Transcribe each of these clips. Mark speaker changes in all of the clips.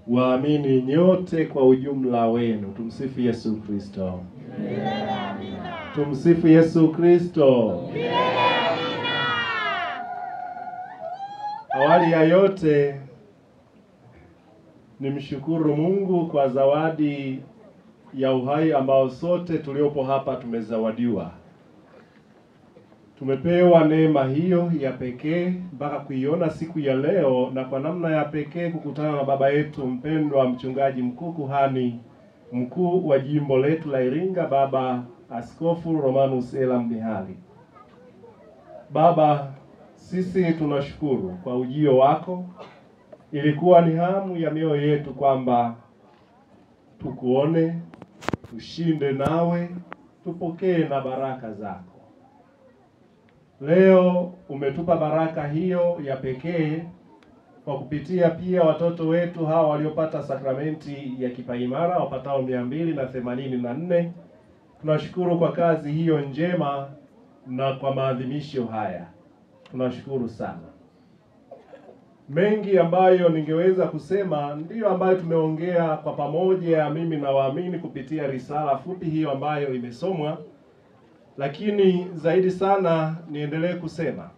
Speaker 1: Waamini nyote kwa ujumla wenu. Tumsifu Yesu Kristo. Tumsifu Yesu Kristo. Awali ya yote nimshukuru Mungu kwa zawadi ya uhai ambao sote tuliopo hapa tumezawadiwa. Tumepewa neema hiyo ya pekee mpaka kuiona siku ya leo, na kwa namna ya pekee kukutana na baba yetu mpendwa, mchungaji mkuu, kuhani mkuu wa jimbo letu la Iringa, Baba Askofu Romanus Elam Mihali. Baba, sisi tunashukuru kwa ujio wako. Ilikuwa ni hamu ya mioyo yetu kwamba tukuone, tushinde nawe, tupokee na baraka zako. Leo umetupa baraka hiyo ya pekee kwa kupitia pia watoto wetu hawa waliopata sakramenti ya kipaimara wapatao 284. Tunashukuru kwa kazi hiyo njema na kwa maadhimisho haya. Tunashukuru sana. Mengi ambayo ningeweza kusema ndiyo ambayo tumeongea kwa pamoja, mimi na waamini, kupitia risala fupi hiyo ambayo imesomwa. Lakini zaidi sana niendelee kusema,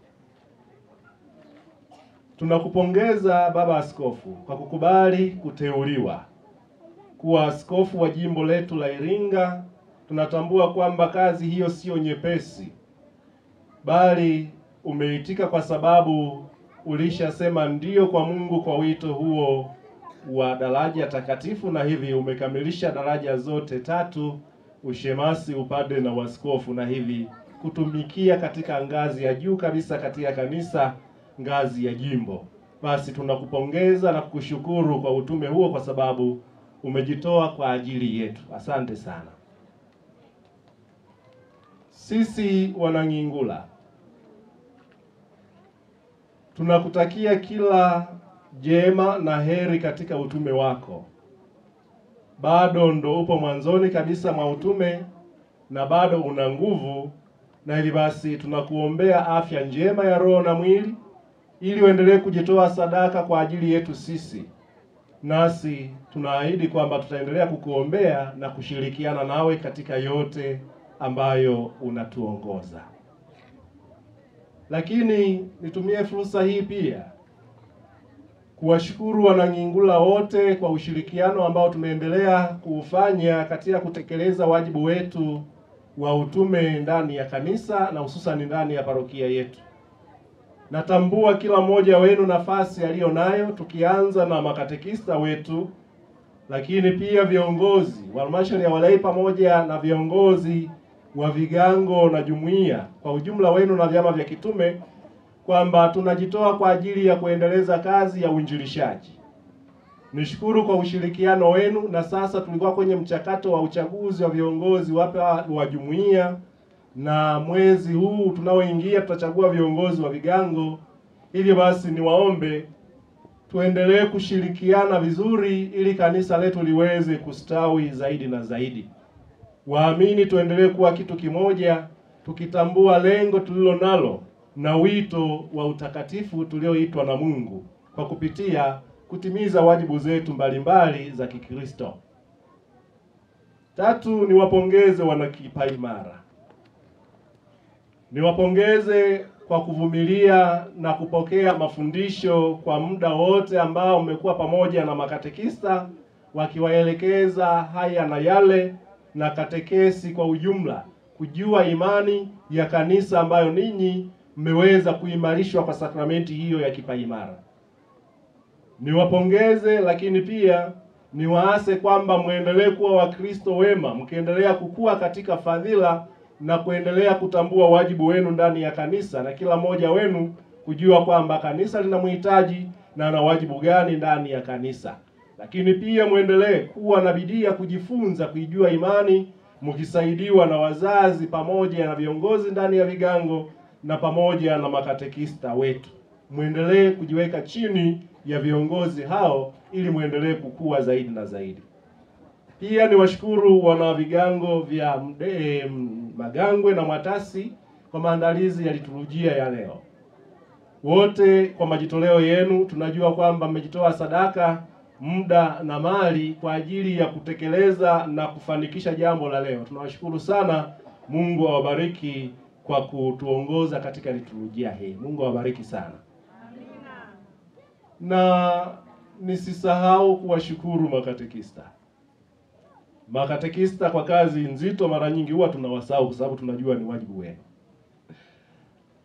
Speaker 1: tunakupongeza Baba Askofu kwa kukubali kuteuliwa kuwa askofu wa jimbo letu la Iringa. Tunatambua kwamba kazi hiyo sio nyepesi, bali umeitika kwa sababu ulishasema ndio kwa Mungu kwa wito huo wa daraja takatifu, na hivi umekamilisha daraja zote tatu: ushemasi, upade na uaskofu, na hivi kutumikia katika ngazi ya juu kabisa katika kanisa, ngazi ya jimbo. Basi tunakupongeza na kukushukuru kwa utume huo, kwa sababu umejitoa kwa ajili yetu. Asante sana. Sisi Wanang'ingula tunakutakia kila jema na heri katika utume wako. Bado ndo upo mwanzoni kabisa mwa utume na bado una nguvu, na hivi basi tunakuombea afya njema ya roho na mwili, ili uendelee kujitoa sadaka kwa ajili yetu sisi. Nasi tunaahidi kwamba tutaendelea kukuombea na kushirikiana nawe katika yote ambayo unatuongoza. Lakini nitumie fursa hii pia kuwashukuru Wanang'ingula wote kwa ushirikiano ambao tumeendelea kuufanya katika kutekeleza wajibu wetu wa utume ndani ya kanisa na hususan ndani ya parokia yetu. Natambua kila mmoja wenu nafasi aliyo nayo, tukianza na makatekista wetu, lakini pia viongozi wa halmashauri ya walei pamoja na viongozi wa vigango na jumuiya kwa ujumla wenu na vyama vya kitume, kwamba tunajitoa kwa ajili ya kuendeleza kazi ya uinjilishaji. Nishukuru kwa ushirikiano wenu, na sasa tulikuwa kwenye mchakato wa uchaguzi wa viongozi wapya wa jumuiya, na mwezi huu tunaoingia tutachagua viongozi wa vigango. Hivyo basi niwaombe tuendelee kushirikiana vizuri ili kanisa letu liweze kustawi zaidi na zaidi. Waamini tuendelee kuwa kitu kimoja, tukitambua lengo tulilo nalo na wito wa utakatifu tulioitwa na Mungu kwa kupitia kutimiza wajibu zetu mbalimbali za Kikristo. Tatu, niwapongeze Wanakipaimara. Niwapongeze kwa kuvumilia na kupokea mafundisho kwa muda wote ambao mmekuwa pamoja na makatekista wakiwaelekeza haya na yale, na katekesi kwa ujumla, kujua imani ya kanisa ambayo ninyi mmeweza kuimarishwa kwa sakramenti hiyo ya kipaimara. Niwapongeze, lakini pia niwaase kwamba muendelee kuwa Wakristo wema, mkiendelea kukua katika fadhila na kuendelea kutambua wajibu wenu ndani ya kanisa, na kila mmoja wenu kujua kwamba kanisa linamhitaji na ana wajibu gani ndani ya kanisa. Lakini pia muendelee kuwa na bidii ya kujifunza kuijua imani, mkisaidiwa na wazazi pamoja na viongozi ndani ya vigango na pamoja na makatekista wetu. Muendelee kujiweka chini ya viongozi hao ili muendelee kukua zaidi na zaidi. Pia niwashukuru wana vigango vya Magangwe na Mwatasi kwa maandalizi ya liturujia ya leo. wote kwa majitoleo yenu. Tunajua kwamba mmejitoa sadaka, muda na mali kwa ajili ya kutekeleza na kufanikisha jambo la leo. Tunawashukuru sana. Mungu awabariki kwa kutuongoza katika liturujia hii. Mungu awabariki sana. Amina. Na nisisahau kuwashukuru makatekista. Makatekista kwa kazi nzito, mara nyingi huwa tunawasahau kwa sababu tunajua ni wajibu wenu.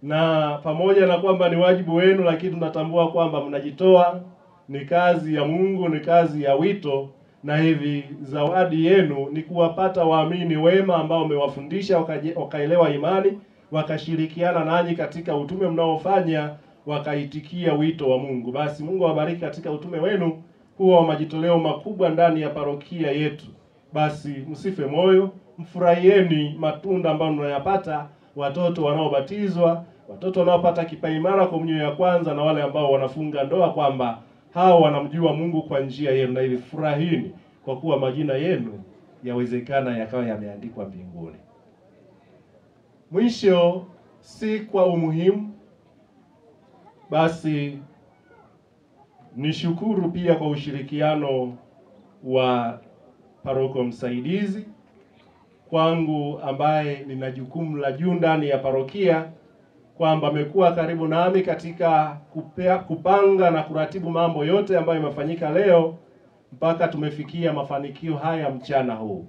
Speaker 1: Na pamoja na kwamba ni wajibu wenu, lakini tunatambua kwamba mnajitoa, ni kazi ya Mungu, ni kazi ya wito, na hivi zawadi yenu ni kuwapata waamini wema ambao umewafundisha wakaelewa imani, wakashirikiana nanyi katika utume mnaofanya, wakaitikia wito wa Mungu. Basi Mungu awabariki katika utume wenu huo wa majitoleo makubwa ndani ya parokia yetu. Basi msife moyo, mfurahieni matunda ambayo mnayapata, watoto wanaobatizwa, watoto wanaopata kipaimara komunyo ya kwanza, na wale ambao wanafunga ndoa, kwamba hao wanamjua Mungu kwa njia yenu, na hivi furahini kwa kuwa majina yenu yawezekana yakawa yameandikwa mbinguni. Mwisho, si kwa umuhimu, basi nishukuru pia kwa ushirikiano wa paroko msaidizi kwangu, ambaye nina jukumu la juu ndani ya parokia, kwamba amekuwa karibu nami katika kupanga na kuratibu mambo yote ambayo yamefanyika leo mpaka tumefikia mafanikio haya mchana huu.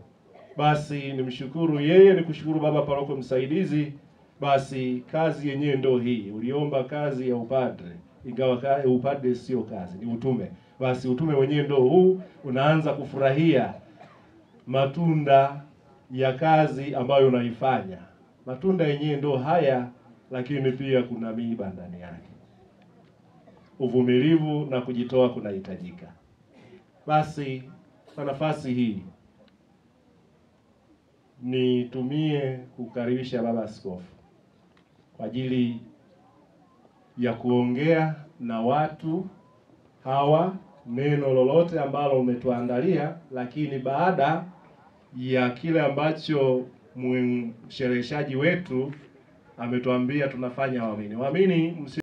Speaker 1: Basi nimshukuru yeye, nikushukuru baba paroko msaidizi. Basi kazi yenyewe ndio hii. Uliomba kazi ya upadre, ingawa upadre sio kazi, ni utume. Basi utume wenyewe ndio huu, unaanza kufurahia matunda ya kazi ambayo unaifanya. Matunda yenyewe ndio haya, lakini pia kuna miiba ndani yake. Uvumilivu na kujitoa kunahitajika. Basi kwa nafasi hii nitumie kukaribisha baba askofu kwa ajili ya kuongea na watu hawa neno lolote ambalo umetuandalia, lakini baada ya kile ambacho mshereheshaji wetu ametuambia tunafanya waamini.